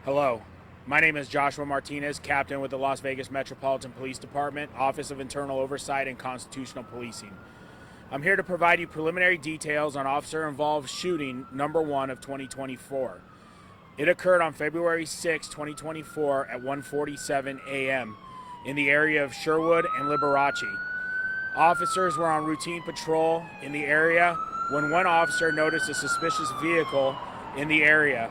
Hello, my name is Joshua Martinez, Captain with the Las Vegas Metropolitan Police Department, Office of Internal Oversight and Constitutional Policing. I'm here to provide you preliminary details on officer-involved shooting number 1 of 2024. It occurred on February 6, 2024 at 1:47 a.m. in the area of Sherwood and Liberace. Officers were on routine patrol in the area when one officer noticed a suspicious vehicle in the area.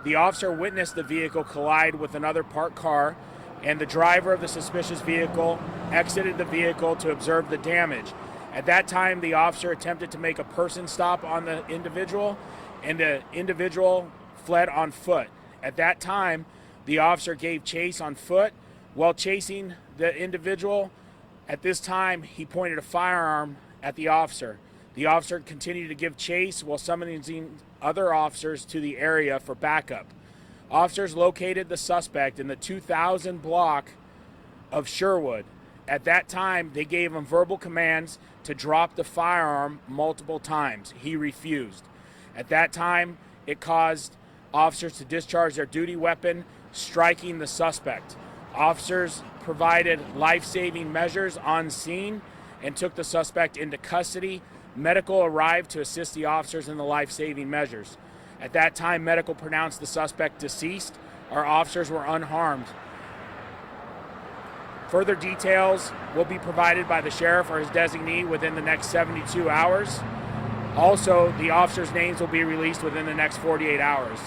The officer witnessed the vehicle collide with another parked car, and the driver of the suspicious vehicle exited the vehicle to observe the damage. At that time, the officer attempted to make a person stop on the individual, and the individual fled on foot. At that time, the officer gave chase on foot. While chasing the individual, at this time, he pointed a firearm at the officer. The officer continued to give chase while summoning other officers to the area for backup. Officers located the suspect in the 2000 block of Sherwood. At that time, they gave him verbal commands to drop the firearm multiple times. He refused. At that time, it caused officers to discharge their duty weapon, striking the suspect. Officers provided life-saving measures on scene and took the suspect into custody. Medical arrived to assist the officers in the life-saving measures. At that time, medical pronounced the suspect deceased. Our officers were unharmed. Further details will be provided by the sheriff or his designee within the next 72 hours. Also, the officers' names will be released within the next 48 hours.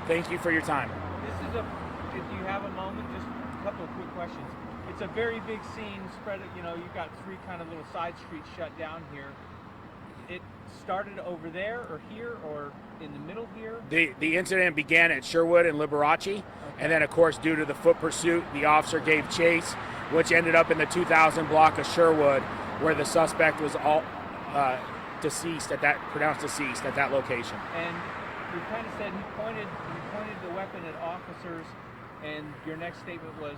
Thank you for your time. If you have a moment, just a couple of quick questions. It's a very big scene, spread. You've got 3 kind of little side streets shut down here. It started over there or here or in the middle here? The incident began at Sherwood and Liberace, and then of course due to the foot pursuit, the officer gave chase, which ended up in the 2000 block of Sherwood, where the suspect was pronounced deceased at that location. And you kind of said he pointed the weapon at officers, and your next statement was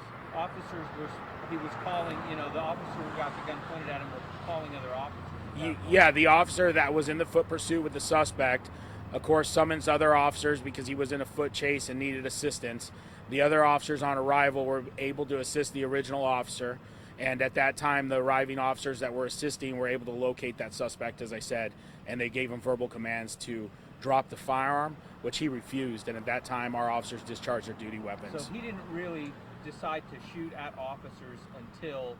he was calling, the officer who got the gun pointed at him was calling other officers. Yeah, the officer that was in the foot pursuit with the suspect, of course, summons other officers because he was in a foot chase and needed assistance. The other officers on arrival were able to assist the original officer, and at that time, the arriving officers that were assisting were able to locate that suspect, as I said, and they gave him verbal commands to drop the firearm, which he refused, and at that time, our officers discharged their duty weapons. So he didn't really decide to shoot at officers until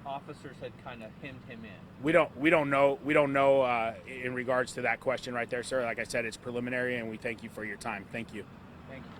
officers had kind of hemmed him in. We don't know in regards to that question right there, sir. Like I said, it's preliminary, and we thank you for your time. Thank you. Thank you.